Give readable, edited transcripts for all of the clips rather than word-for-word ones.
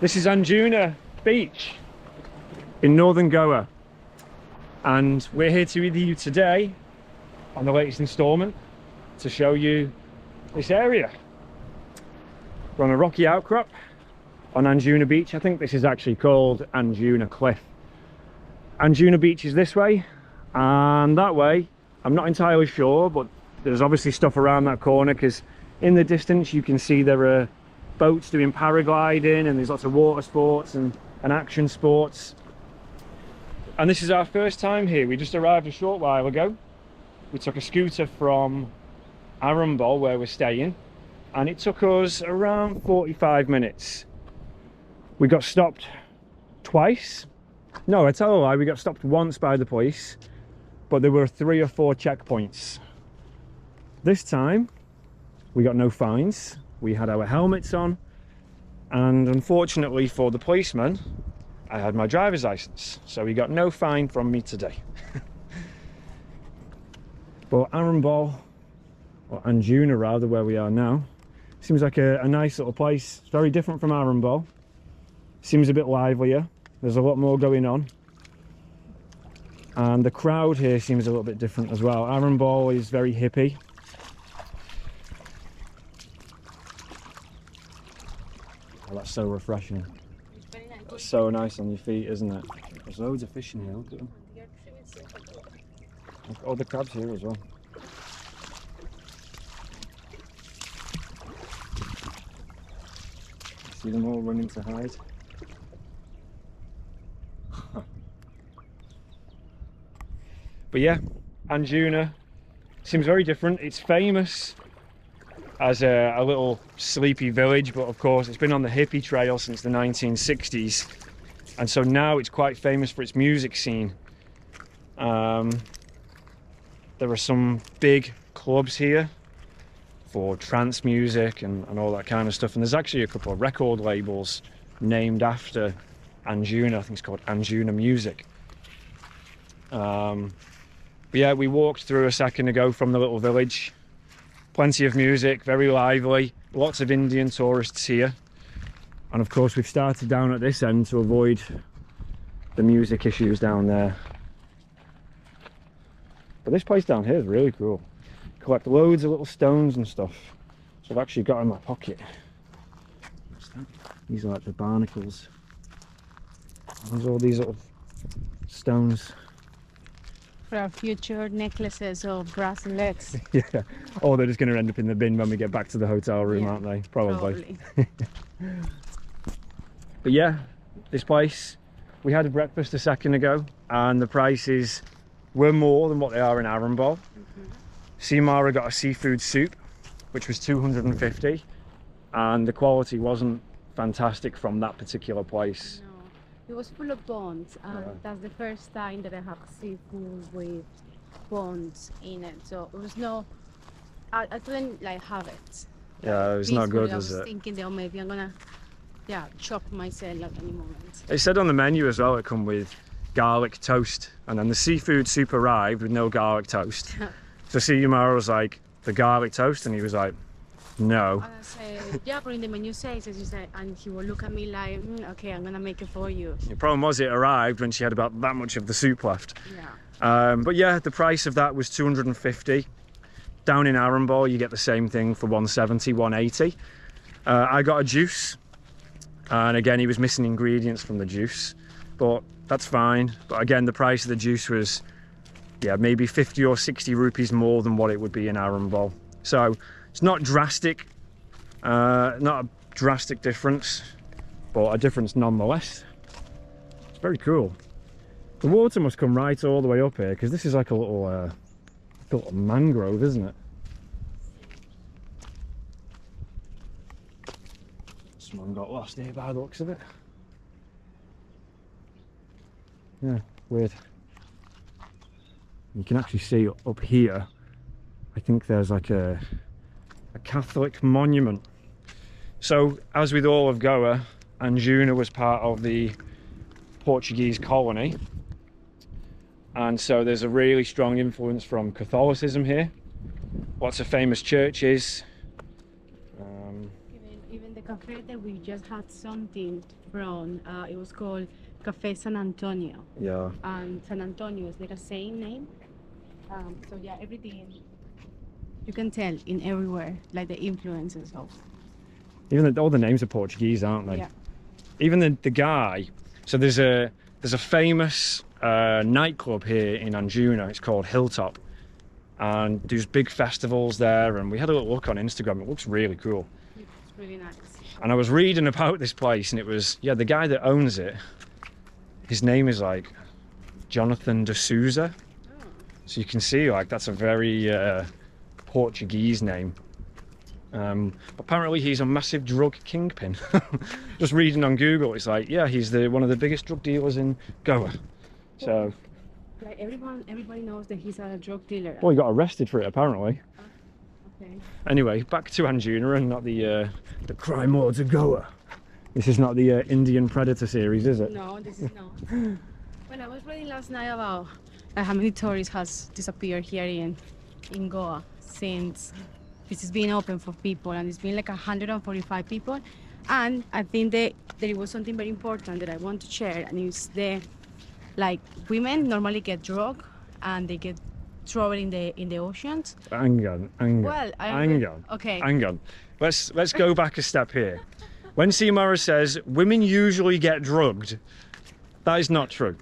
This is Anjuna Beach in northern Goa, and we're here to with you today on the latest instalment to show you this area. We're on a rocky outcrop on Anjuna Beach. I think this is actually called Anjuna Cliff. Anjuna Beach is this way and that way. I'm not entirely sure, but there's obviously stuff around that corner because in the distance you can see there are boats doing paragliding and there's lots of water sports and action sports. And this is our first time here. We just arrived a short while ago. We took a scooter from Arambol, where we're staying, and it took us around 45 minutes. We got stopped twice. No, I tell a lie, we got stopped once by the police, but there were 3 or 4 checkpoints. This time we got no fines. We had our helmets on, and unfortunately for the policeman, I had my driver's license, so he got no fine from me today. But Arambol, or Anjuna rather, where we are now, seems like a nice little place. It's very different from Arambol. Seems a bit livelier. There's a lot more going on. And the crowd here seems a little bit different as well. Arambol is very hippie. Oh, that's so refreshing. That's so nice on your feet, isn't it? There's loads of fish in here, look at them. Look at all the crabs here as well. See them all running to hide. But yeah, Anjuna seems very different. It's famous as a little sleepy village, but of course it's been on the hippie trail since the 1960s, and so now it's quite famous for its music scene. There are some big clubs here for trance music and all that kind of stuff, and there's actually a couple of record labels named after Anjuna. I think it's called Anjuna Music. But yeah, we walked through a second ago from the little village. Plenty of music, very lively, lots of Indian tourists here. And of course we've started down at this end to avoid the music issues down there. But this place down here is really cool. Collect loads of little stones and stuff. So I've actually got in my pocket. What's that? These are like the barnacles. There's all these little stones. For our future necklaces or bracelets. Yeah. Or they're just going to end up in the bin when we get back to the hotel room, aren't they? Probably. But yeah, this place, we had a breakfast a second ago and the prices were more than what they are in Arambol. Simara got a seafood soup, which was 250, and the quality wasn't fantastic from that particular place. No, it was full of bones, and that's the first time that I have seafood with bones in it. So it was no, I couldn't like have it. Yeah, it was not good, was it? I was thinking that maybe I'm gonna, chop myself at any moment. It said on the menu as well it come with garlic toast, and then the seafood soup arrived with no garlic toast. So Simara was like, the garlic toast, and he was like, no. And I said, yeah, but in the menu says, and he will look at me like, okay, I'm gonna make it for you. The problem was it arrived when she had about that much of the soup left. Yeah. But yeah, the price of that was 250. Down in Arambol, you get the same thing for 170, 180. I got a juice, and again, he was missing ingredients from the juice, but that's fine. But again, the price of the juice was, yeah, maybe 50 or 60 rupees more than what it would be in Arambol. So it's not drastic, not a drastic difference, but a difference nonetheless. It's very cool. The water must come right all the way up here, because this is like a little mangrove, isn't it? Someone got lost here by the looks of it. Yeah, weird. You can actually see up here, I think there's like a Catholic monument. So, as with all of Goa, Anjuna was part of the Portuguese colony. And so there's a really strong influence from Catholicism here. Lots of famous churches. Even the cafe that we just had something from, it was called Cafe San Antonio. Yeah. And San Antonio is like a same name. So yeah, everything you can tell in everywhere, like the influences of. Even all the names are Portuguese, aren't they? Yeah. Even the guy. So there's a famous nightclub here in Anjuna. It's called Hilltop, and there's big festivals there. And we had a little look on Instagram. It looks really cool. It's really nice. And I was reading about this place, and it was, yeah, the guy that owns it, his name is like Jonathan de Souza. Oh. So you can see, like, that's a very Portuguese name. Apparently he's a massive drug kingpin. Just reading on Google, it's like, yeah, he's one of the biggest drug dealers in Goa. So, like everybody knows that he's a drug dealer. well, he got arrested for it apparently. Okay. Anyway, back to Anjuna and not the crime lords of Goa. This is not the Indian Predator series, is it? No, this is not. Well, I was reading last night about how many tourists has disappeared here in Goa since this is being open for people, and it's been like 145 people. And I think that there was something very important that I want to share, and it's like women normally get drugged and they get thrown in the oceans. Hang on. Well, hang on. Okay. Hang on. Let's go back a step here. When Xiomara says women usually get drugged, that is not true.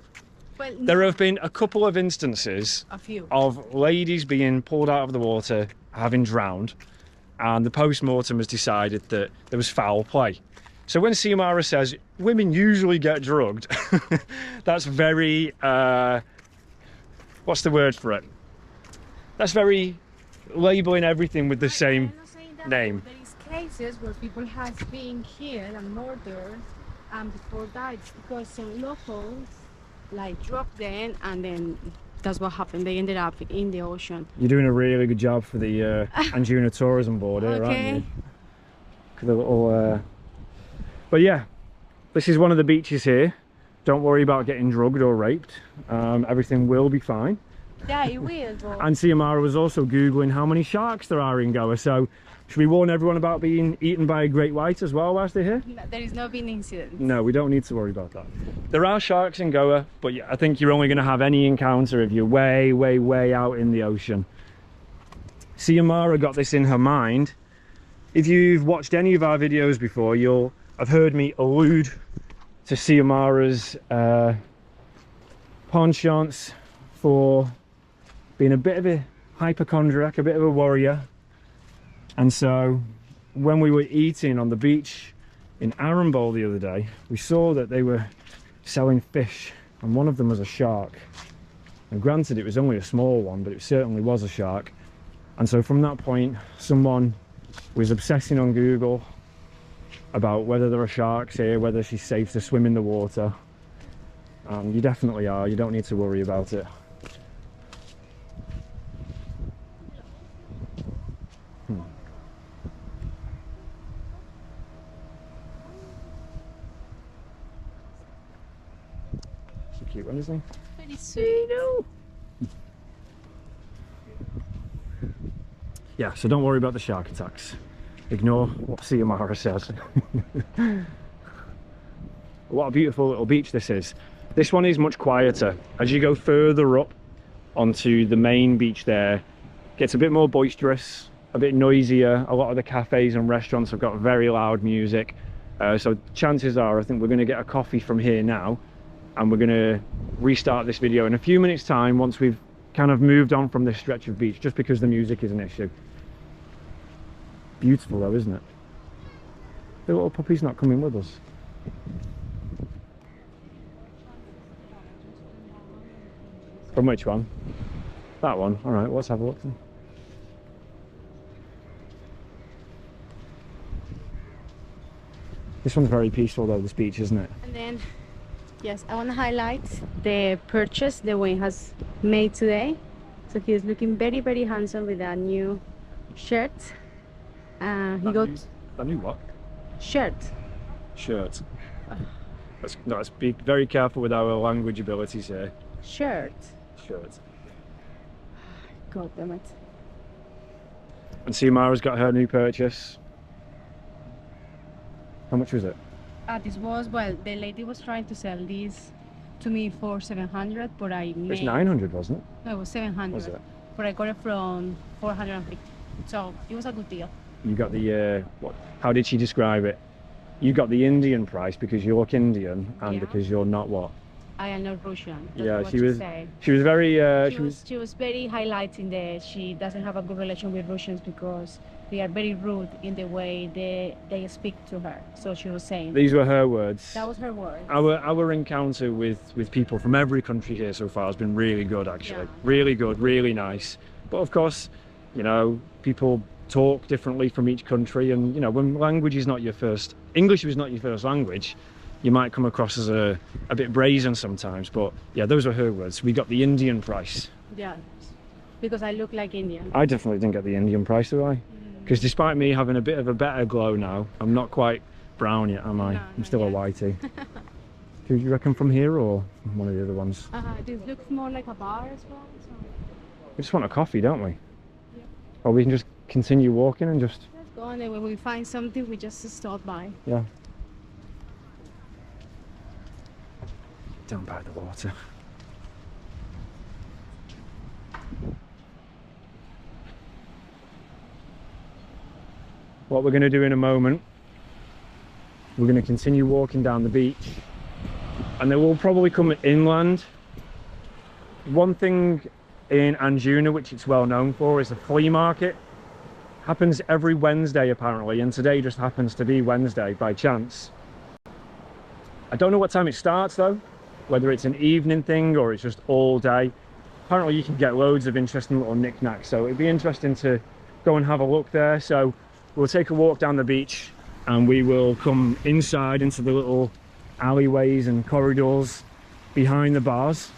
Well, There have been a couple of instances a few. of ladies being pulled out of the water, having drowned, and the post-mortem has decided that there was foul play. So when Xiomara says women usually get drugged, that's very, what's the word for it? That's very labelling everything with the same I'm not saying that, name. There is cases where people has been killed and murdered and before died because some locals like dropped them, and then that's what happened. They ended up in the ocean. You're doing a really good job for the Anjuna Tourism Board here, Okay. aren't you? For the little, but yeah, this is one of the beaches here. Don't worry about getting drugged or raped. Everything will be fine. Yeah, it will. But And Xiomara was also Googling how many sharks there are in Goa. So should we warn everyone about being eaten by a great white as well whilst they're here? there is no been incident. No, we don't need to worry about that. There are sharks in Goa, but yeah, I think you're only going to have any encounter if you're way, way, way out in the ocean. Xiomara got this in her mind. If you've watched any of our videos before, you'll have heard me allude to Xiomara's penchant for being a bit of a hypochondriac, a bit of a warrior. And so when we were eating on the beach in Arambol the other day, we saw that they were selling fish, and one of them was a shark. And granted, it was only a small one, but it certainly was a shark. And so from that point, someone was obsessing on Google about whether there are sharks here, whether she's safe to swim in the water. You definitely are. You don't need to worry about it. It's a cute one, isn't he? Very sweet. Yeah, so don't worry about the shark attacks. Ignore what Xiomara says. What a beautiful little beach this is. This one is much quieter. As you go further up onto the main beach there, it gets a bit more boisterous, a bit noisier. A lot of the cafes and restaurants have got very loud music. So chances are, I think we're going to get a coffee from here now, and we're going to restart this video in a few minutes time once we've kind of moved on from this stretch of beach, just because the music is an issue. Beautiful though, isn't it? The little puppy's not coming with us. From which one? That one. All right, let's have a look then. This one's very peaceful though, this beach, isn't it? And then, yes, I want to highlight the purchase that Wayne has made today. So he's looking very, very handsome with a new shirt. He got A new what? shirt. Shirt. Let's be very careful with our language abilities here. Shirt. Shirt. God damn it. And Xiomara's got her new purchase. How much was it? This was, well, the lady was trying to sell this to me for 700, but I made... It's 900, wasn't it? No, it was 700. Was it? But I got it from 450. So it was a good deal. You got the, what? How did she describe it? You got the Indian price because you look Indian and Yeah. because you're not what? I am not Russian. That's Yeah, what she was. said. She was very. She was very highlighting that she doesn't have a good relation with Russians because they are very rude in the way they speak to her. So she was saying. These were her words. That was her word. Our encounter with people from every country here so far has been really good, actually. Yeah. Really good, really nice. But of course, you know, people talk differently from each country, and you know, when language is not your first, English is not your first language, you might come across as a bit brazen sometimes. But yeah, those were her words. We got the Indian price. Yeah, because I look like Indian. I definitely didn't get the Indian price, do I? Because despite me having a bit of a better glow now, I'm not quite brown yet, am I? No, I'm still a not whitey. Do you reckon from here or from one of the other ones? This looks more like a bar as well. So. We just want a coffee, don't we? Yeah. Or we can just continue walking and just... Let's go, and then when we find something, we just stop by. Yeah. Down by the water. What we're going to do in a moment, we're going to continue walking down the beach, and then we'll probably come inland. One thing in Anjuna, which it's well known for, is a flea market. Happens every Wednesday apparently, and today just happens to be Wednesday by chance. I don't know what time it starts though, whether it's an evening thing or it's just all day. Apparently you can get loads of interesting little knickknacks, so it'd be interesting to go and have a look there. So we'll take a walk down the beach and we will come inside into the little alleyways and corridors behind the bars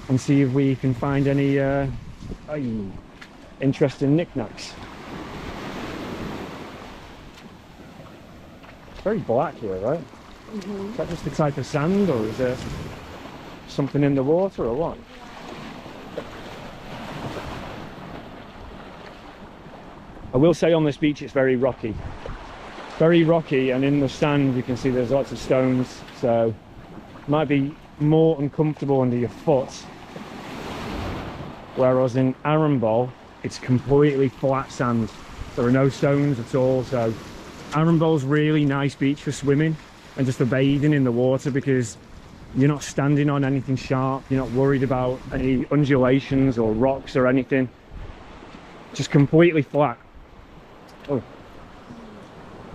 and see if we can find any interesting knickknacks. It's very black here, right? Is that just the type of sand, or is there something in the water, or what? I will say on this beach it's very rocky. Very rocky, and in the sand you can see there's lots of stones, so it might be more uncomfortable under your foot. Whereas in Arambol, it's completely flat sand. There are no stones at all, so Arambol's really nice beach for swimming and just for bathing in the water, because you're not standing on anything sharp, you're not worried about any undulations or rocks or anything. Just completely flat. Oh,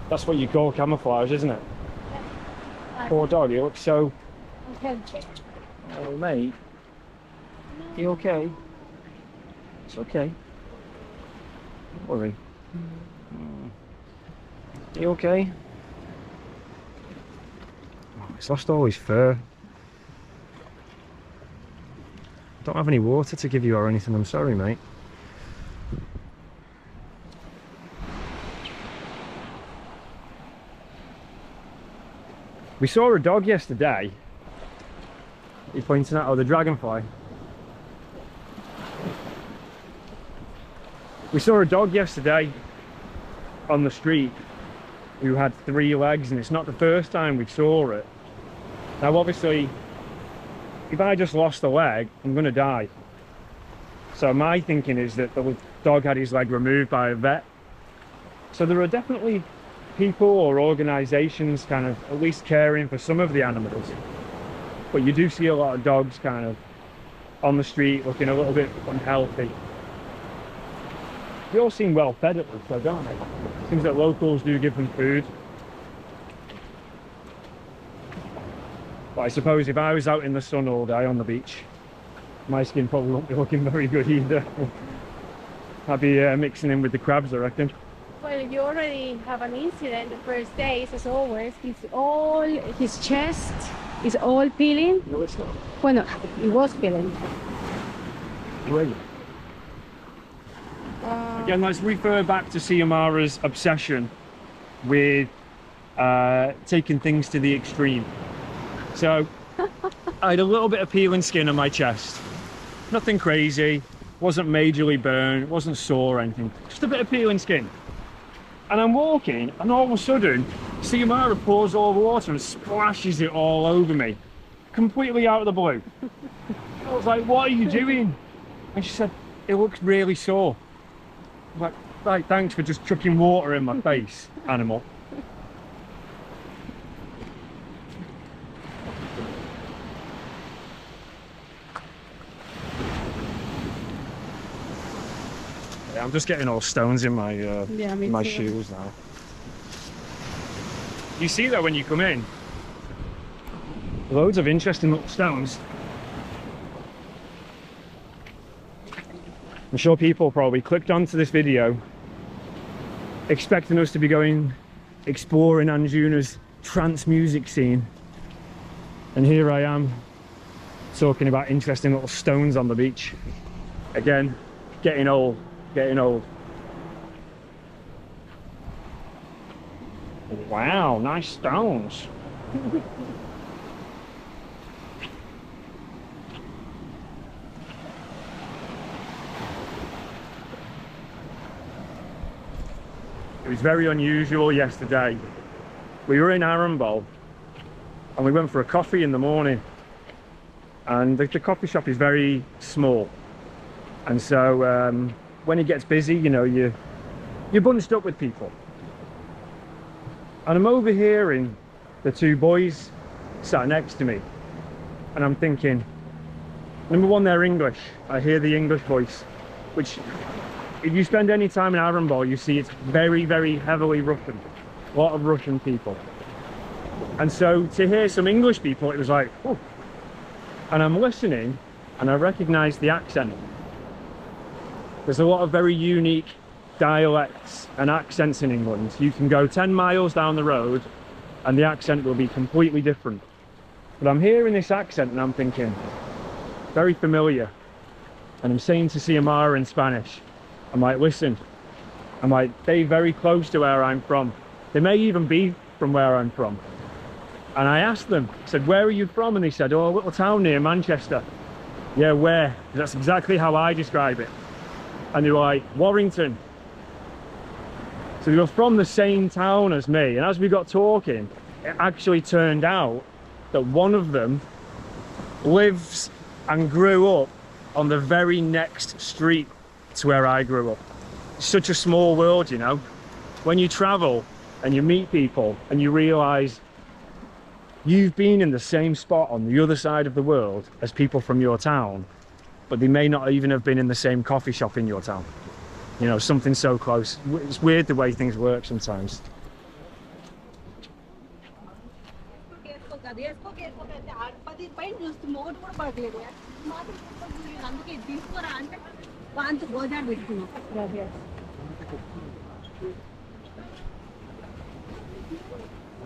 that's what you call camouflage, isn't it? Poor dog, you look so... Oh mate, you okay? It's okay. Don't worry. You okay? Oh, he's lost all his fur. Don't have any water to give you or anything, I'm sorry mate. We saw a dog yesterday. He's pointing at, oh, the dragonfly. We saw a dog yesterday on the street who had 3 legs, and it's not the first time we saw it. Now obviously, if I just lost a leg, I'm gonna die. So my thinking is that the dog had his leg removed by a vet. So there are definitely people or organisations kind of at least caring for some of the animals. But you do see a lot of dogs kind of on the street looking a little bit unhealthy. They all seem well fed at least, though, don't they? Seems that locals do give them food. But I suppose if I was out in the sun all day on the beach, my skin probably won't be looking very good either. I'd be mixing in with the crabs, I reckon. Well, you already have an incident the first days, as always. His chest is all peeling. No, it's not. Well, no, it was peeling. Really? Again, let's refer back to Siamara's obsession with taking things to the extreme. So, I had a little bit of peeling skin on my chest. Nothing crazy, wasn't majorly burned, wasn't sore or anything. Just a bit of peeling skin. And I'm walking, and all of a sudden, See, Amara pours all the water and splashes it all over me, completely out of the blue. I was like, what are you doing? And she said, it looks really sore. I was like, right, thanks for just chucking water in my face, animal. Yeah, I'm just getting all stones in my my shoes now. You see that when you come in, loads of interesting little stones. I'm sure people probably clicked onto this video expecting us to be going exploring Anjuna's trance music scene, and here I am talking about interesting little stones on the beach. Again, getting old. Wow, nice stones. It was very unusual yesterday. We were in Arambol and we went for a coffee in the morning, and the coffee shop is very small, and so when it gets busy, you know, you're bunched up with people. And I'm overhearing the two boys sat next to me, and I'm thinking, number one, they're English. I hear the English voice, which, if you spend any time in Arambol, you see it's very, very heavily Russian. A lot of Russian people. And so to hear some English people, it was like, oh. And I'm listening, and I recognise the accent. There's a lot of very unique dialects and accents in England. You can go 10 miles down the road and the accent will be completely different. But I'm hearing this accent and I'm thinking, very familiar. And I'm saying to see Amara in Spanish, I'm like, listen, I'm like, they're very close to where I'm from. They may even be from where I'm from. And I asked them, I said, where are you from? And they said, oh, a little town near Manchester. Yeah, where? That's exactly how I describe it. And they were like, Warrington. So they were from the same town as me. And as we got talking, it actually turned out that one of them lives and grew up on the very next street to where I grew up. It's such a small world, you know. When you travel and you meet people and you realise you've been in the same spot on the other side of the world as people from your town, but they may not even have been in the same coffee shop in your town. You know, something so close. It's weird the way things work sometimes.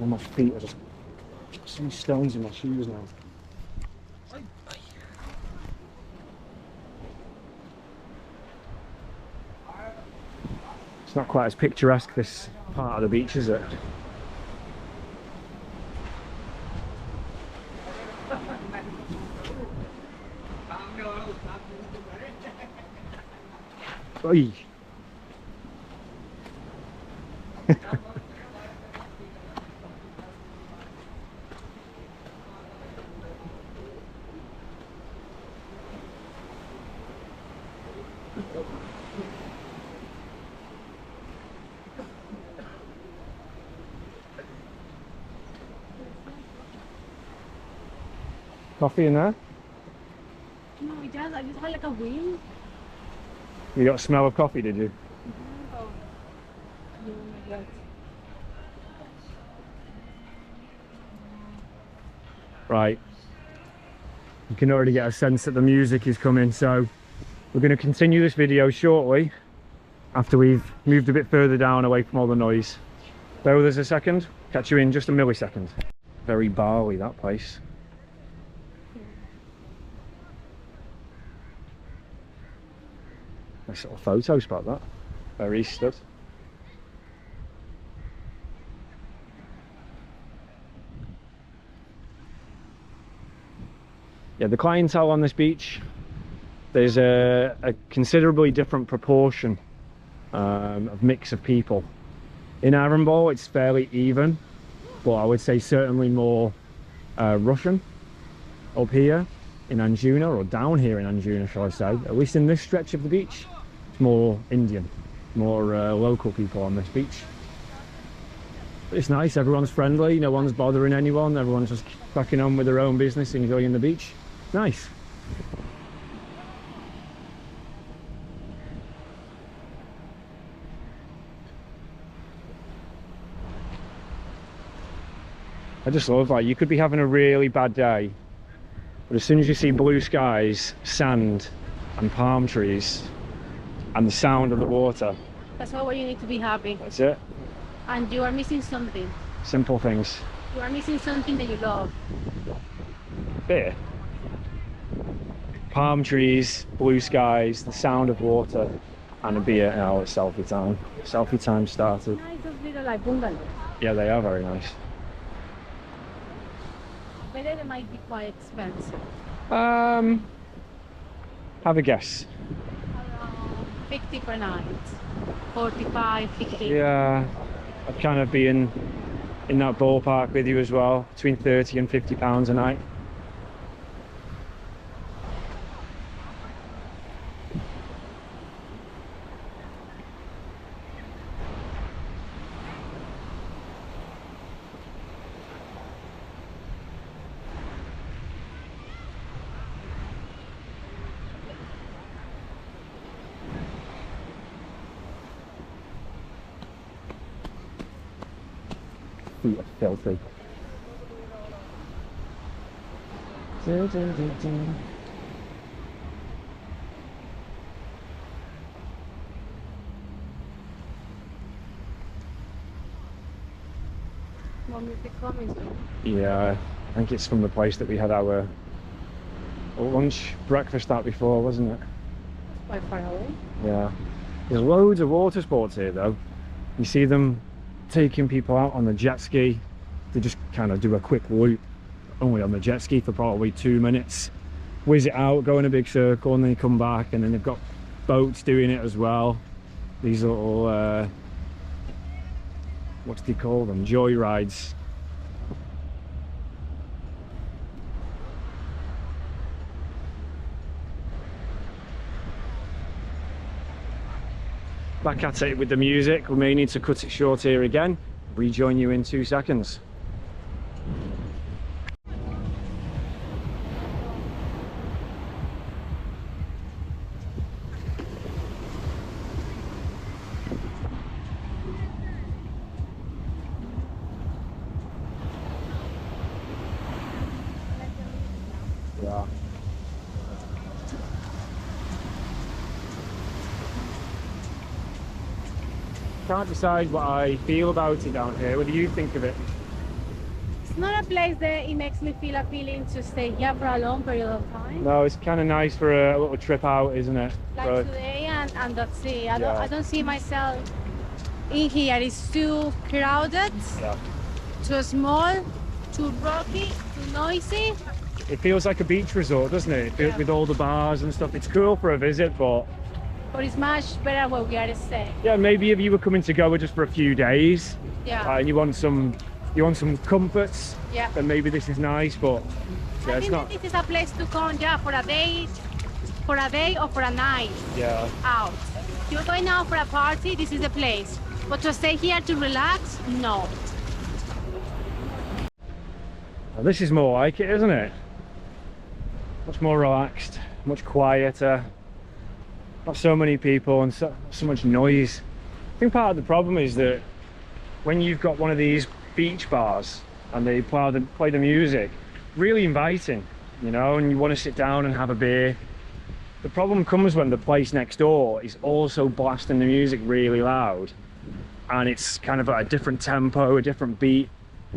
Oh, my feet are just so many stones in my shoes now. It's not quite as picturesque, this part of the beach, is it? Oi. Coffee in there? No, it does. I just had like a wheel. You got a smell of coffee, did you? Oh my God. Right. You can already get a sense that the music is coming, so we're going to continue this video shortly after we've moved a bit further down away from all the noise. Bear with us a second. Catch you in just a millisecond. Very Bali, that place. Nice little photo spot, that. Where he stood. Yeah, the clientele on this beach, there's a considerably different proportion of mix of people. In Arambol, it's fairly even. but I would say certainly more Russian up here in Anjuna, or down here in Anjuna, shall I say. At least in this stretch of the beach, it's more Indian, more local people on this beach. But it's nice, everyone's friendly, no one's bothering anyone, everyone's just cracking on with their own business, enjoying the beach. Nice. I just love, like, you could be having a really bad day, but as soon as you see blue skies, sand and palm trees and the sound of the water, That's all you need to be happy. that's it. And you are missing something. Simple things. You are missing something that you love. Beer. Palm trees, blue skies, the sound of water, and a beer. Oh, it's selfie time. Selfie time started. Nice, those little like bungalows. Yeah, they are very nice. But they might be quite expensive. Have a guess. Around 50 per night. 45, 50. Yeah, I'd kind of be in that ballpark with you as well, between 30 and 50 pounds a night. Feet are filthy. What music coming soon? Yeah, I think it's from the place that we had our lunch, breakfast at before, wasn't it? Quite far away. Yeah. There's loads of water sports here though. You see them taking people out on the jet ski. They just kind of do a quick loop only on the jet ski for probably 2 minutes, whiz it out, go in a big circle, and then come back. And then they've got boats doing it as well, these little what do they call them, joy rides. Back at it with the music. We may need to cut it short here again. Rejoin you in 2 seconds. Yeah. Can't decide what I feel about it down here. What do you think of it? It's not a place that it makes me feel appealing to stay here for a long period of time. No, it's kind of nice for a little trip out, isn't it? Like But today, and that's it. I Yeah. don't see myself in here. It's too crowded, yeah, too small, too rocky, too noisy. it feels like a beach resort, doesn't it? Yeah. With all the bars and stuff. It's cool for a visit, but But it's much better where we are staying. yeah, maybe if you were coming to Goa just for a few days, Yeah. and you want some comforts, Yeah. then maybe this is nice. But yeah, I it's think not. that this is a place to come, yeah, for a day or for a night Yeah, out. If you're going out for a party, this is the place. But to stay here to relax, no. well, this is more like it, isn't it? Much more relaxed, much quieter. Not so many people and so much noise. I think part of the problem is that when you've got one of these beach bars and they play the music, really inviting, you know, and you want to sit down and have a beer. The problem comes when the place next door is also blasting the music really loud, and it's kind of at a different tempo, a different beat.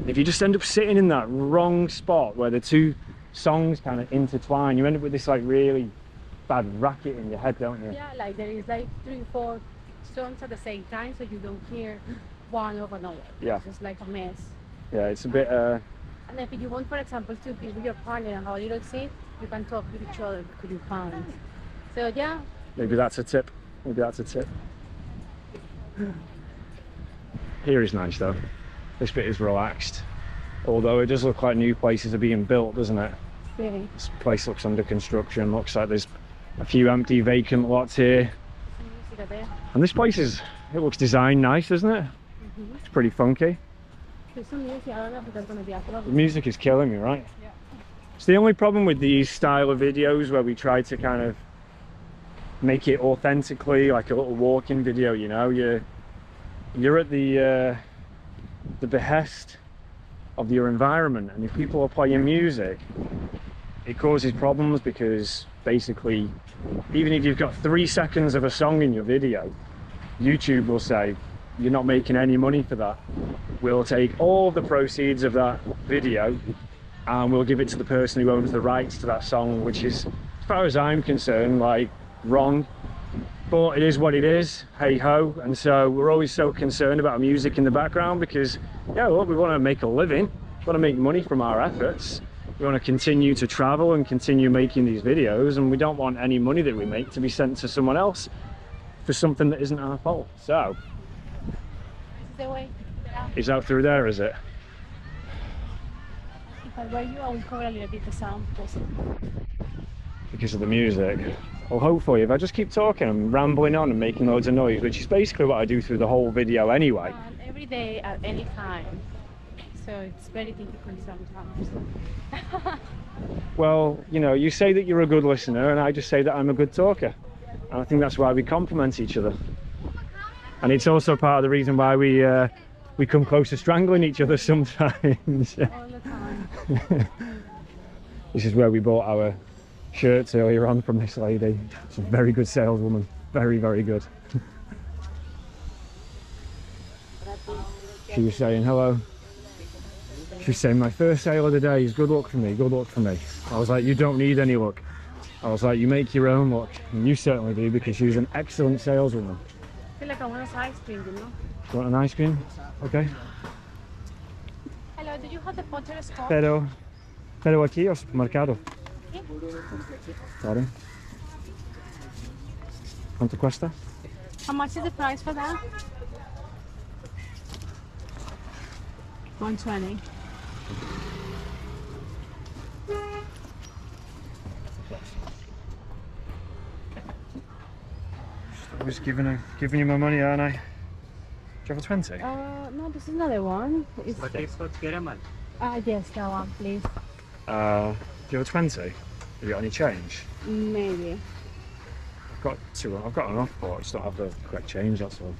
If you just end up sitting in that wrong spot where the two songs kind of intertwine, you end up with this like really bad racket in your head, don't you? Yeah, like there is like 3-4 songs at the same time, so you don't hear one over another. Yeah. It's just like a mess. Yeah, it's a bit And if you want, for example, to be with your partner and have a little seat, you can talk with each other with your phone. So yeah. maybe that's a tip. Maybe that's a tip. Here is nice though. This bit is relaxed. Although it does look like new places are being built, doesn't it? Really. This place looks under construction. Looks like there's a few empty vacant lots here. And this place it looks designed nice, doesn't it? It's pretty funky. The music is killing me, right? Yeah. It's the only problem with these style of videos where we try to kind of make it authentically like a little walking video, you know. You're at the behest of your environment, and if people are playing music, it causes problems, because basically even if you've got 3 seconds of a song in your video, YouTube will say you're not making any money for that. We'll take all the proceeds of that video and we'll give it to the person who owns the rights to that song, which is, as far as I'm concerned, like, wrong. But it is what it is, hey ho. And so we're always so concerned about music in the background, because yeah, well, we want to make a living, we want to make money from our efforts, we want to continue to travel and continue making these videos, and we don't want any money that we make to be sent to someone else for something that isn't our fault. So The way. it's out through there, is it? If I were you, I would cover a little bit the sound, Because of the music. Well, hopefully, if I just keep talking and rambling on and making loads of noise, which is basically what I do through the whole video anyway. Every day, at any time. So it's very difficult sometimes. Well, you know, you say that you're a good listener, and I just say that I'm a good talker. And I think that's why we complement each other. And it's also part of the reason why we come close to strangling each other sometimes. All the time. This is where we bought our shirts earlier on from this lady. She's a very good saleswoman. Very, very good. She was saying hello. She was saying, my first sale of the day is good luck for me, good luck for me. I was like, you don't need any luck. I was like, you make your own luck. And you certainly do, because she was an excellent saleswoman. I feel like I want ice cream, you know? You want an ice cream? Okay. Hello, do you have the Potter's cup? Pero aquí o supermercado. Sorry. ¿Cuánto cuesta? How much is the price for that? 120. I was giving you my money, aren't I? Do you have a 20? No, this is another one. It's But it's for caramel. yes, that one, please. Do you have a 20? Have you got any change? Maybe. I've got enough, but I just don't have the correct change, that's all.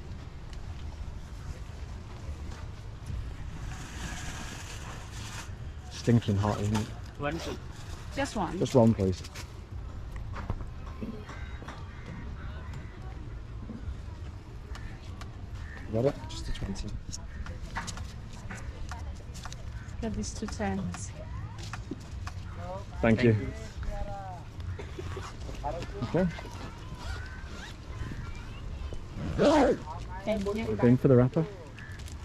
Stinking hot, isn't it? 20. Just one. Just one, please. Got it? Just a 20. Got these 2 cents. Thank you. Okay. Thank you. A bin for the wrapper.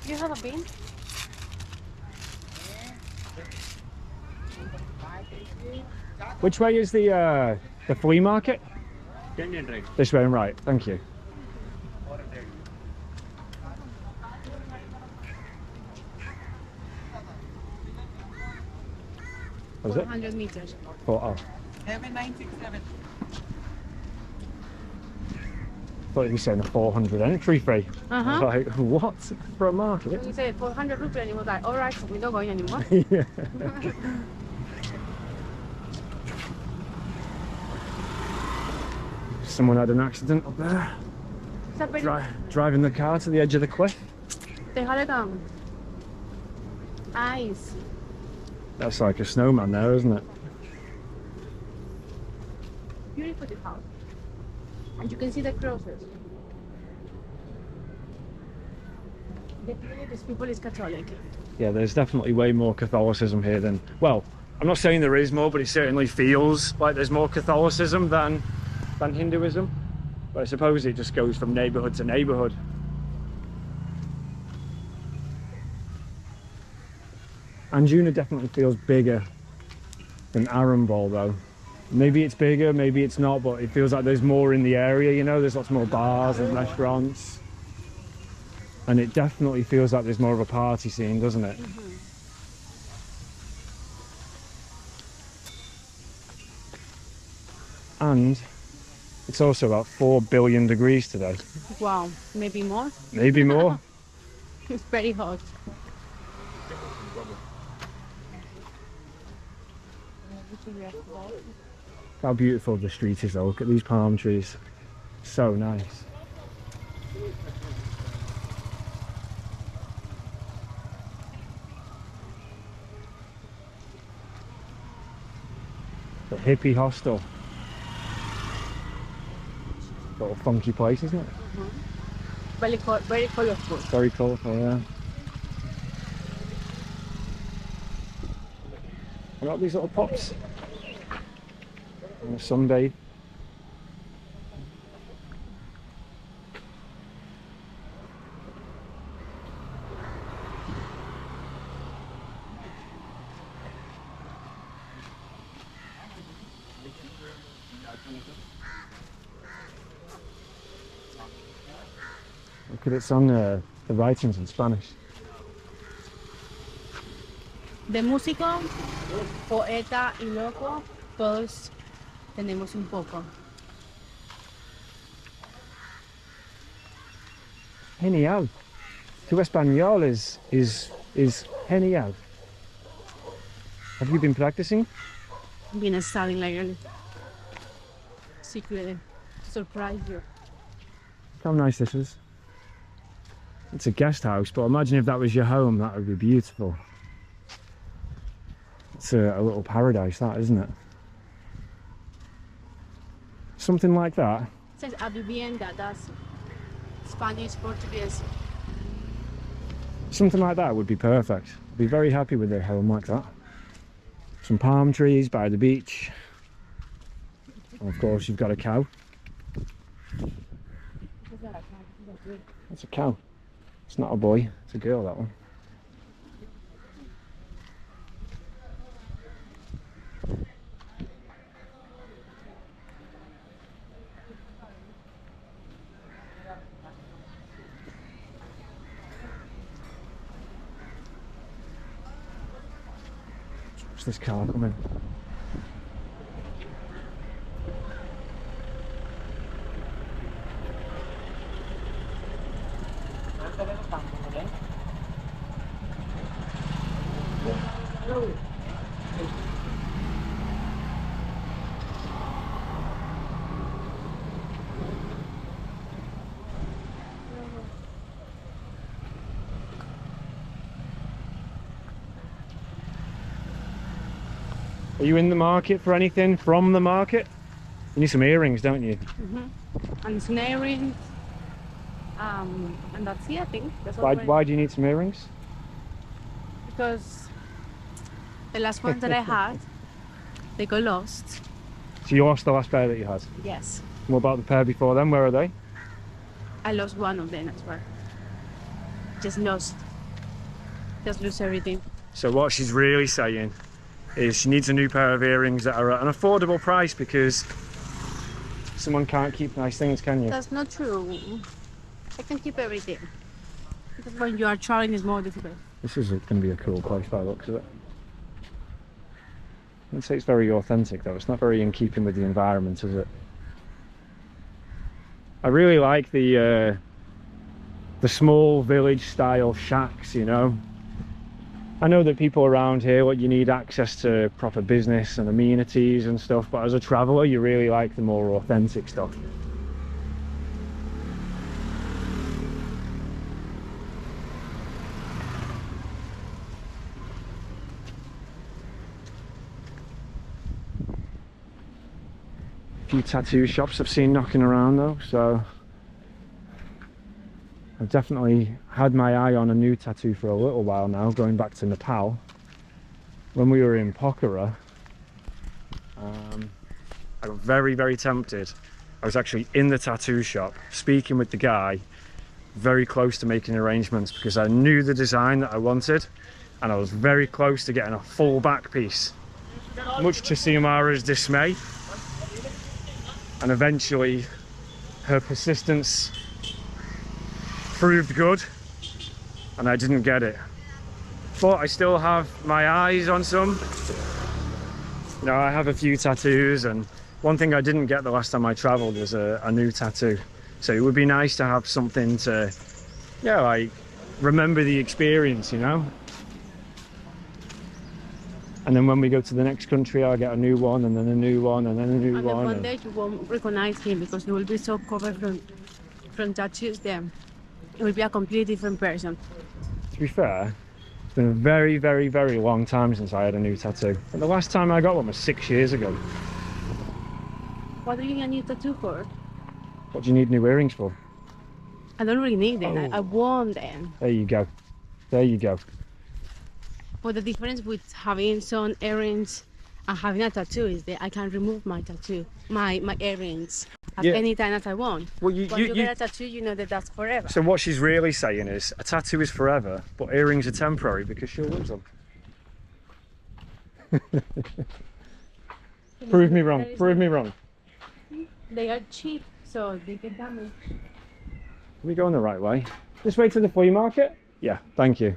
Do you have a bin? Which way is the flea market? Indian right. This way, right. Thank you. What was it? 100 meters. Oh. 7967. I thought you were saying a 400 entry fee. I was like, what? For a market? We said 400 rupees and he was like, alright, so we're not going anymore. Yeah. Someone had an accident up there. Is that very... Driving the car to the edge of the cliff. They had it on. Ice. That's like a snowman there, isn't it? Beautiful this house. And you can see the crosses. Definitely this people is Catholic. Yeah, there's definitely way more Catholicism here than... Well, I'm not saying there is more, but it certainly feels like there's more Catholicism than Hinduism. But I suppose it just goes from neighbourhood to neighbourhood. Anjuna definitely feels bigger than Arambol though. Maybe it's bigger, maybe it's not, but it feels like there's more in the area, you know, there's lots more bars and restaurants. And it definitely feels like there's more of a party scene, doesn't it? And it's also about 4 billion degrees today. Wow, maybe more. Maybe more. It's very hot. How beautiful the street is though. Look at these palm trees. So nice. The hippie hostel. Little funky place, isn't it? Very colorful. Very colourful, yeah. I got these little pops. On a sunbathe. Look at it's on the writings in Spanish. De músico, poeta y loco, todos tenemos un poco. Genial. Tu español is genial. Have you been practicing? Been studying like secretly to surprise you. Look how nice this is. It's a guest house, but imagine if that was your home, that would be beautiful. It's a little paradise, that, isn't it? Something like that. It says a vivienda, that's Spanish, Portuguese. Something like that would be perfect. I'd be very happy with a home like that. Some palm trees by the beach. And of course, you've got a cow. That's a cow. It's not a boy, it's a girl, that one. Watch this car coming. Are you in the market for anything from the market? You need some earrings, don't you? And some earrings. And that's it, I think. That's Why do you need some earrings? Because the last ones that I had, they got lost. So you lost the last pair that you had? Yes. What about the pair before them? Where are they? I lost one of them as well. Just lost. Just lose everything. So what she's really saying is she needs a new pair of earrings that are at an affordable price, because someone can't keep nice things, can you? That's not true. I can keep everything. Because when you are traveling, it's more difficult. This is going to be a cool place by the looks of it. I'd say it's very authentic though. It's not very in keeping with the environment, is it? I really like the small village style shacks, you know. I know that people around here, you need access to proper business and amenities and stuff, but as a traveller, you really like the more authentic stuff. A few tattoo shops I've seen knocking around though, so I've definitely had my eye on a new tattoo for a little while now, going back to Nepal. When we were in Pokhara, I got very, very tempted. I was actually in the tattoo shop, speaking with the guy, very close to making arrangements, because I knew the design that I wanted, and I was very close to getting a full back piece, much to Xiomara's dismay. And eventually, her persistence proved good, and I didn't get it. But I still have my eyes on some. You know, I have a few tattoos, and One thing I didn't get the last time I travelled was a new tattoo. So it would be nice to have something to, yeah, like remember the experience, you know? And then when we go to the next country, I'll get a new one, and then a new one, and then a new And one. then one day you won't recognize him because he will be so covered from tattoos. Then it will be a completely different person. To be fair, it's been a very, very, very long time since I had a new tattoo. And the last time I got one was 6 years ago. What do you need a new tattoo for? What do you need new earrings for? I don't really need them. Oh. I want them. There you go. There you go. But the difference with having some earrings and having a tattoo is that I can remove my tattoo, my earrings at any time that I want. Well, When you get a tattoo, you know that that's forever. So what she's really saying is a tattoo is forever, but earrings are temporary because she'll lose them. Prove me wrong. Prove me wrong. They are cheap, so they get damaged. Are we going the right way? This way to the flea market? Yeah, thank you.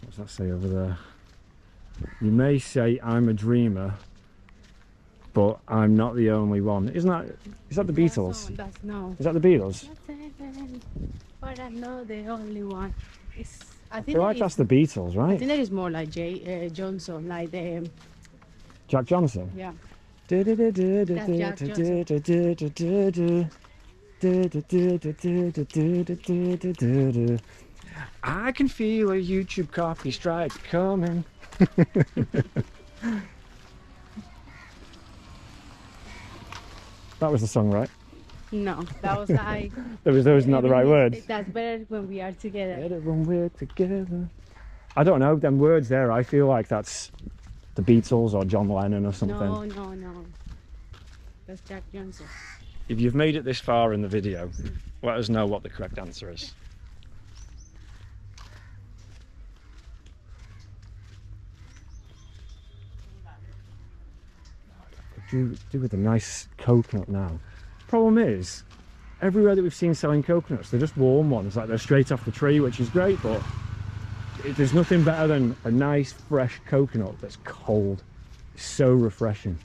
What's that say over there? You may say I'm a dreamer, but I'm not the only one. Is that the Beatles? That's no. Is that the Beatles? But I'm not the only one. I I feel like that's the Beatles, I right? think that is more like Johnson, like the Jack Johnson. yeah. I can feel a YouTube coffee strike coming. That was the song, right? No, that was like. Those not the right words. That's better when we are together. Better when we're together. I don't know, them words there, I feel like that's the Beatles or John Lennon or something. No. That's Jack Johnson. If you've made it this far in the video, let us know what the correct answer is. Do with a nice coconut now. Problem is, everywhere that we've seen selling coconuts, they're just warm ones, like they're straight off the tree, which is great, but there's nothing better than a nice fresh coconut that's cold. It's so refreshing.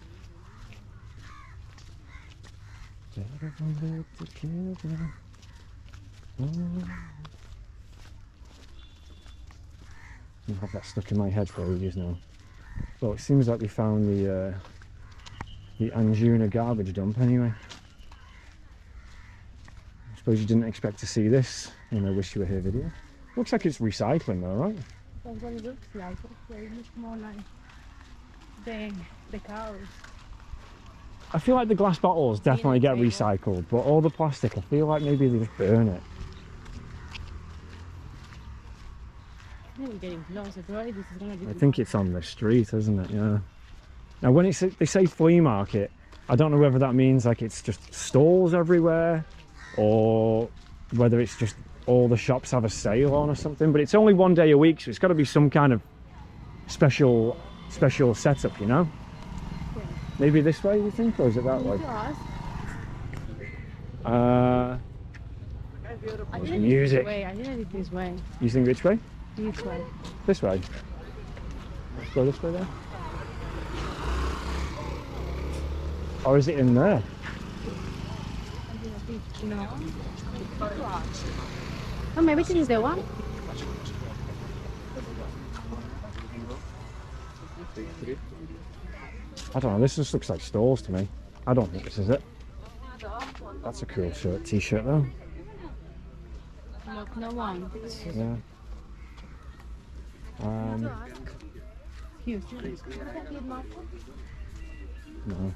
I have that stuck in my head for ages now. Well, it seems like we found the Anjuna garbage dump anyway. I suppose you didn't expect to see this in a Wish You Were Here video. Looks like it's recycling though, right? That's what it looks like. It looks more like the cows. I feel like the glass bottles definitely get recycled, but all the plastic, I feel like maybe they just burn it. We're getting closer, right? This is gonna be. I think it's on the street, isn't it? Yeah. Now, when they say flea market, I don't know whether that means like it's just stalls everywhere, or whether it's just all the shops have a sale on or something. But it's only one day a week, so it's got to be some kind of special setup, you know? Yeah. Maybe this way, you think, or is it that way? Music. I didn't it this way. You think which way? This way. This way. Let's go this way then. Or is it in there? No. Oh, maybe this is the one. I don't know, this just looks like stalls to me. I don't think this is it. That's a cool t-shirt though. Look, no one. Yeah. Huge. No.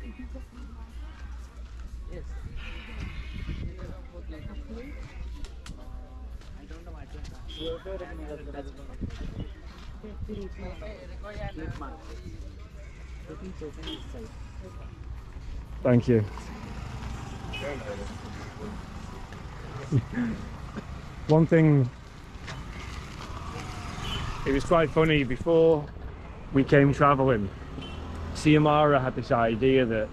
Thank you. One thing, it was quite funny before we came travelling. Xiomara had this idea that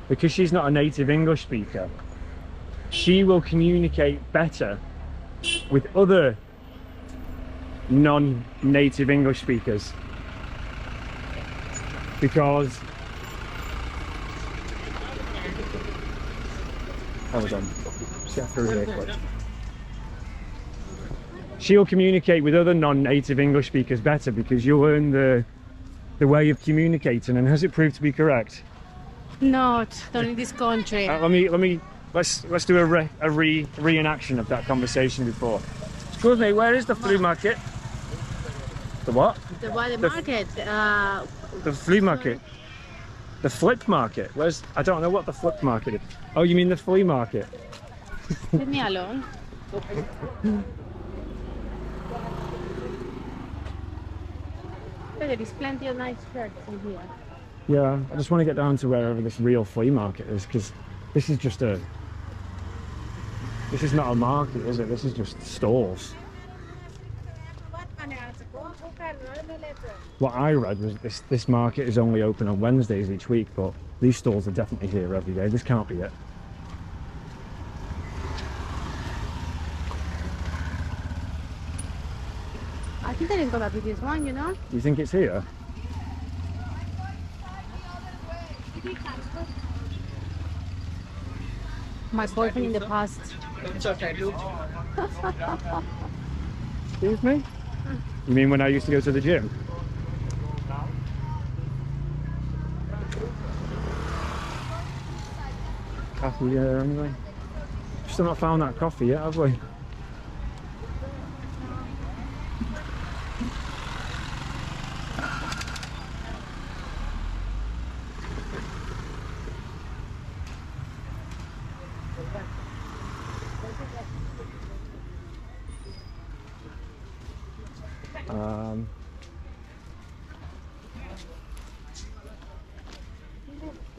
because she's not a native English speaker, she will communicate better with other non-native English speakers, because hold on, just get through here quick. She'll communicate with other non-native English speakers better because you'll learn the way of communicating. And has it proved to be correct? Not in this country. Let's do a reenaction of that conversation before. Excuse me, where is the flea market? The what? The market. The flea market. The flip market. Where's? I don't know what the flip market is. Oh, you mean the flea market? Leave me alone. There is plenty of nice shirts in here. Yeah, I just want to get down to wherever this real flea market is, because this is just a... This is not a market, is it? This is just stalls. What I read was this market is only open on Wednesdays each week, but these stalls are definitely here every day. This can't be it. I think that is gonna be this one, you know? You think it's here? My boyfriend in the past. Excuse me? You mean when I used to go to the gym? Coffee, yeah, anyway. Still not found that coffee yet, have we?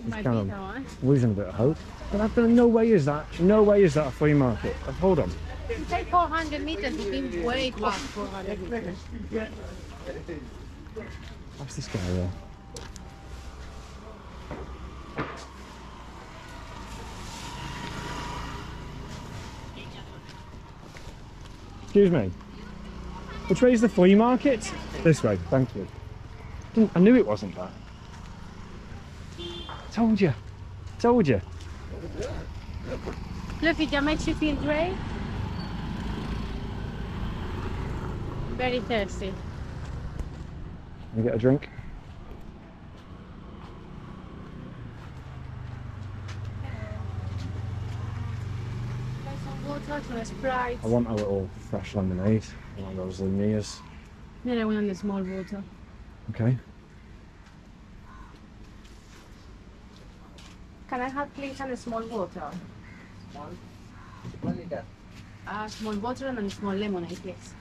Might Kind be that of one. losing a bit of hope. But I've done, no way is that a flea market. Hold on. You take 400 meters, you've been way past 400 meters. What's this guy there? Excuse me. Which way is the flea market? This way, thank you. I knew it wasn't that. Told you. Told you. Fluffy, that makes you feel great? Very thirsty. Can I get a drink? Some water, some Sprite. I want a little fresh lemonade. One of those Lumias. Then I want the small water. Okay. Can I have please and a small water? Small? 1 liter. Small water and a small lemonade, please.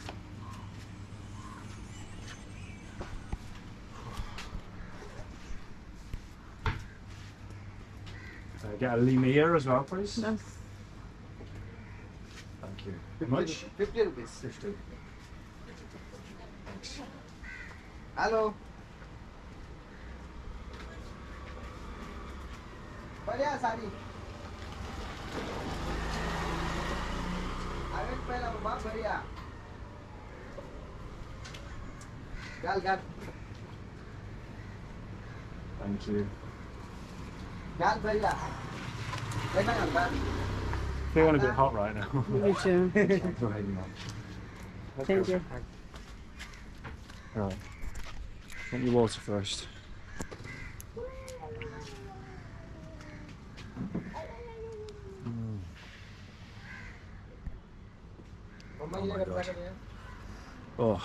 Get a Lumia as well, please. Yes. Thank you. How much? 50 rupees. 50. Hello. बढ़िया सारी आगे पहला बाप बढ़िया गाल Thank you. गाल बढ़िया देखा ना Feeling a bit hot right now. Me too. Go ahead, Mum. Thank you. Right. Want your water first. Oh my God. Oh.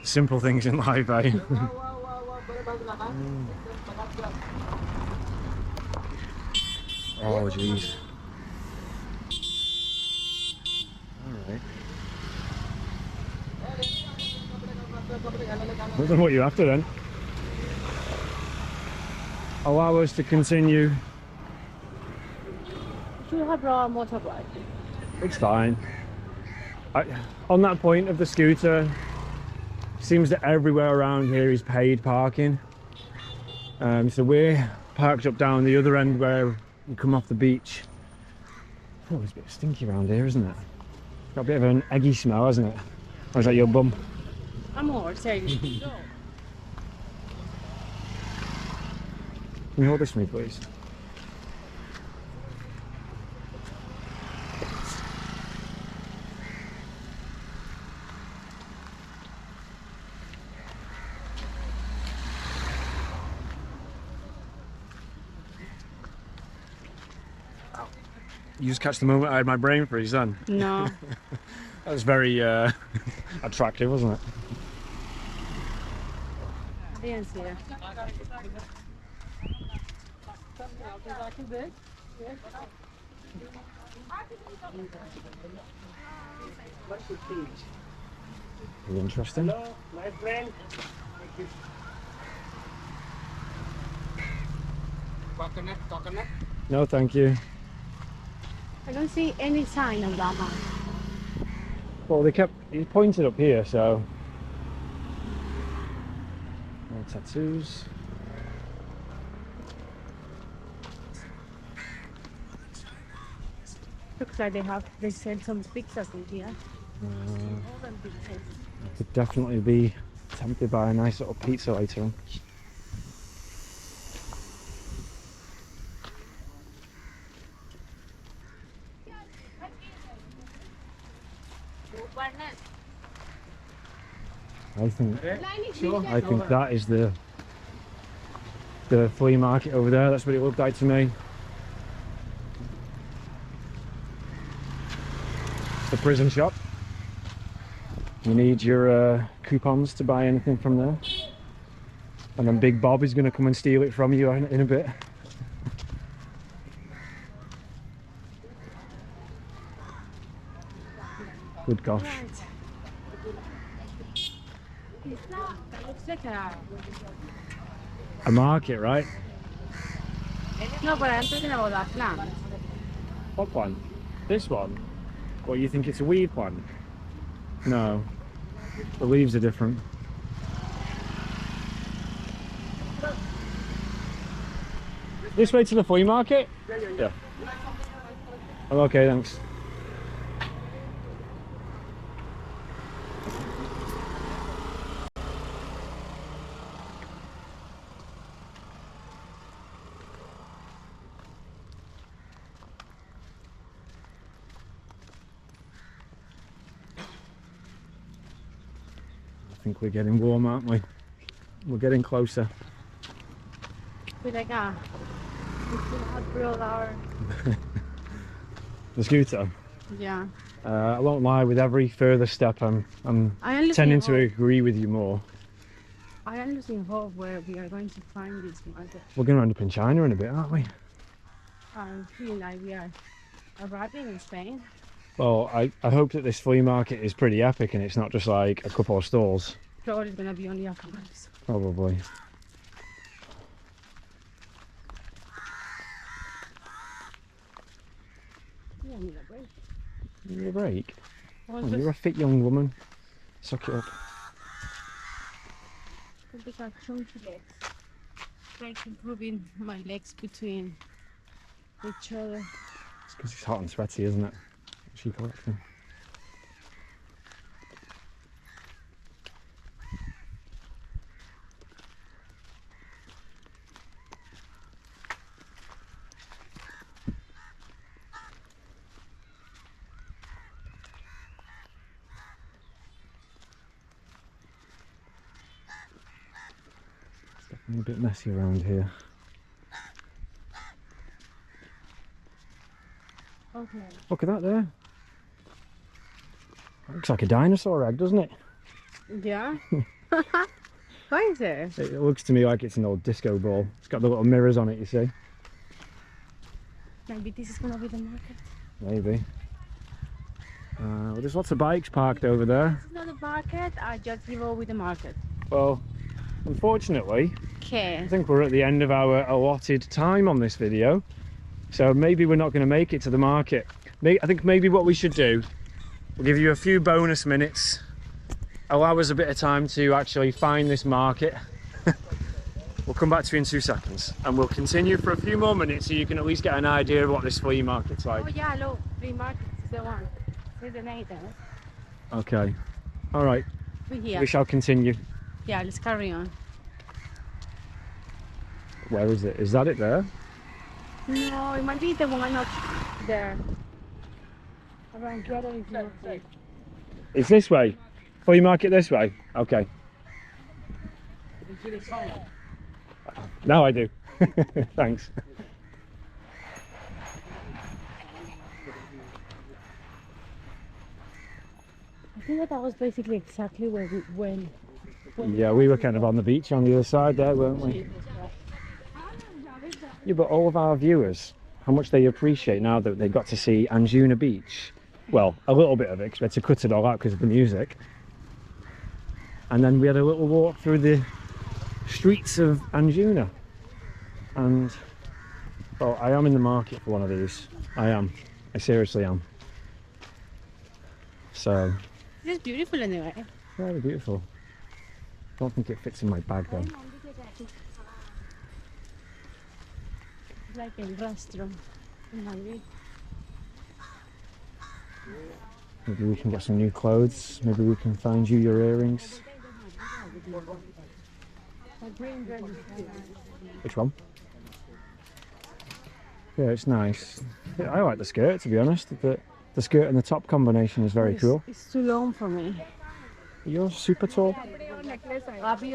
Simple things in life, eh? Oh, jeez. Alright. Well, then what are you after then? Allow us to continue. Do you have raw motorbike? It's fine. On that point of the scooter, seems that everywhere around here is paid parking. So we're parked up down the other end where you come off the beach. Oh, it's a bit stinky around here, isn't it? Got a bit of an eggy smell, hasn't it? Or is that your bum? Amor, serio. Can you hold this for me, please? You just catch the moment I had my brain freeze then. No. That was very attractive, wasn't it? Didn't see it. Very interesting. Hello, my friend. Coconut. No, thank you. I don't see any sign of that one. Well, he pointed up here, so. More tattoos. Looks like they sell some pizzas in here. All them pizzas. I could definitely be tempted by a nice little pizza later on. I think that is the flea market over there. That's what it looked like to me. It's the prison shop. You need your coupons to buy anything from there. And then Big Bob is going to come and steal it from you in a bit. Good gosh. It looks like A market, right? No, but I'm talking about that plant. What one? This one? Well, you think it's a weed one? No. The leaves are different. This way to the flea market? Yeah. Oh, okay, thanks. I think we're getting warm, aren't we? We're getting closer. With like a grill hour. The scooter. Yeah. I won't lie. With every further step, I'm tending to agree with you more. I am losing hope where we are going to find this market. We're going to end up in China in a bit, aren't we? I feel like we are arriving in Spain. Well, I hope that this flea market is pretty epic and it's not just like a couple of stalls. Probably it's gonna be only a couple of. Probably. Yeah, I need a break. You need a break? Well, Oh, you're a fit young woman. Suck it up. because I chunky legs. Trying to improving my legs between each other. It's because it's hot and sweaty, isn't it? What's she collecting? It's definitely a bit messy around here. Okay. Look at that there. Looks like a dinosaur egg, doesn't it? Yeah. What is it? It looks to me like it's an old disco ball. It's got the little mirrors on it, you see. Maybe this is gonna be the market. Maybe. Well, there's lots of bikes parked over there. This is not the market. I just give over with the market. Well, unfortunately, Okay. I think we're at the end of our allotted time on this video. So maybe we're not going to make it to the market. I think maybe what we should do, we'll give you a few bonus minutes, allow us a bit of time to actually find this market. We'll come back to you in 2 seconds and we'll continue for a few more minutes so you can at least get an idea of what this flea market's like. Oh yeah, look, flea market is the one. Say the name then. Okay. All right. We're here. We shall continue. Yeah, let's carry on. Where is it? Is that it there? No, it might be the one up there. Around here is not safe. It's this way? Flea market this way? Okay. Now I do. Thanks. I think that was basically exactly where we went. Yeah, we were kind of on the beach on the other side there, weren't we? Yeah, but all of our viewers, how much they appreciate now that they got to see Anjuna Beach. Well, a little bit of it, because we had to cut it all out because of the music. And then we had a little walk through the streets of Anjuna. And, well, I am in the market for one of these. I am. I seriously am. So. It's beautiful anyway. Very beautiful. Don't think it fits in my bag though. Like a restaurant. Maybe we can get some new clothes. Maybe we can find you your earrings. Which one? Yeah, it's nice. Yeah, I like the skirt, to be honest. The skirt and the top combination is very cool. It's too long for me. You're super tall. What we're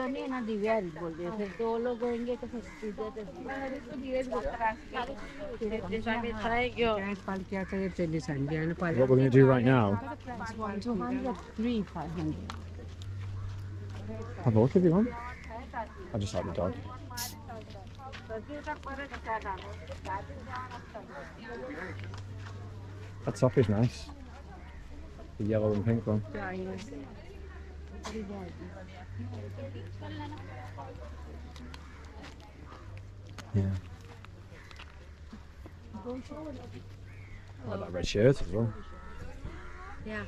going to do right now. It's 200, 300, 500. Have a look if you want. I just like the dog. That top is nice. The yellow and pink one. Yeah. I like that red shirt as well. Yeah.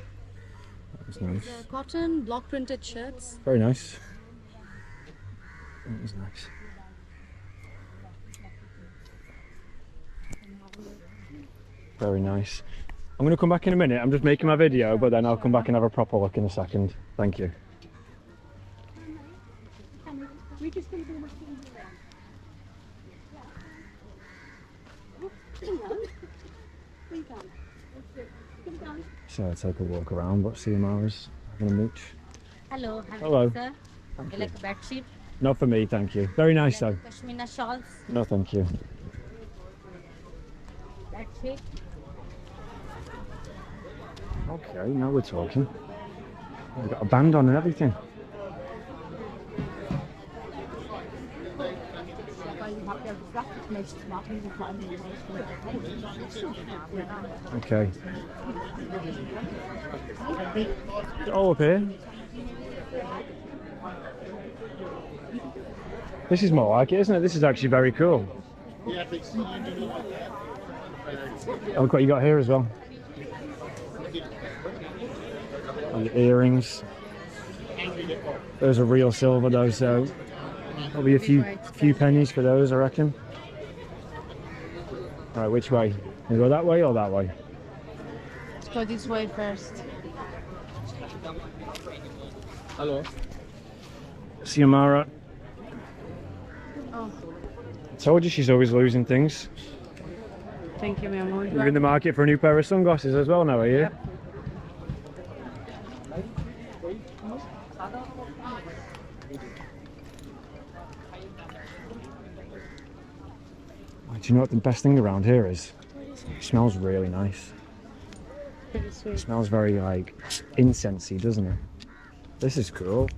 That was nice. The cotton block printed shirts. Very nice. That was nice. Very nice. I'm going to come back in a minute. I'm just making my video, but then I'll come back and have a proper look in a second. Thank you. So I'll take a walk around, but CMR's having a mooch. Hello. Hello. Sir. Thank You you. like bed sheet? Not for me, thank you. Very nice though. Pashmina shawls? No, thank you. Bed sheet? Okay, now we're talking. We've got a band on and everything. Okay. All up here. This is more like it, isn't it? This is actually very cool. Oh, look what you got here as well. And the earrings. Those are real silver though, so there'll be a few pennies for those, I reckon. Alright, which way? You go that way or that way? Let's go this way first. Hello. Xiomara. Oh, I told you she's always losing things. thank you, mi amor. You're in the market for a new pair of sunglasses as well now, are you? Yep. Do you know what the best thing around here is? It smells really nice. Pretty It sweet. smells very like incensey, doesn't it? This is cool.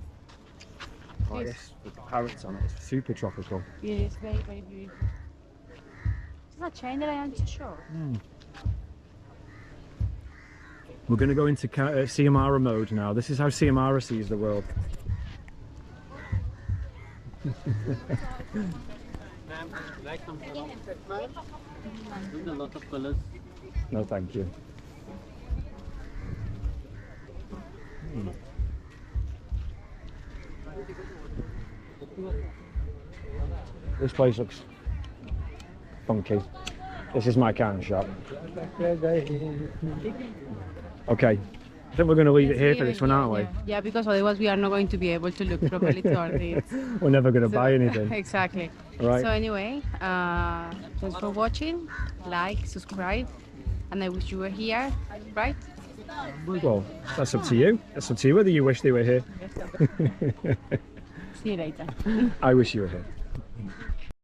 Like this with the parrots on it. It's super tropical. Yeah, it's very, very beautiful. Is that chain that I am to show? We're going to go into Xiomara mode now. This is how Xiomara sees the world. Like some with a lot of colors. No, thank you. This place looks funky. This is my kind of shop. Okay, I think we're going to leave it here for this one, aren't we? Yeah, because otherwise we are not going to be able to look properly to our dates. We're never going to buy anything. Exactly. Right. So anyway, thanks for watching. Like, subscribe, and I wish you were here, right? Well, that's up to you. That's up to you whether you wish they were here. See you later. I wish you were here.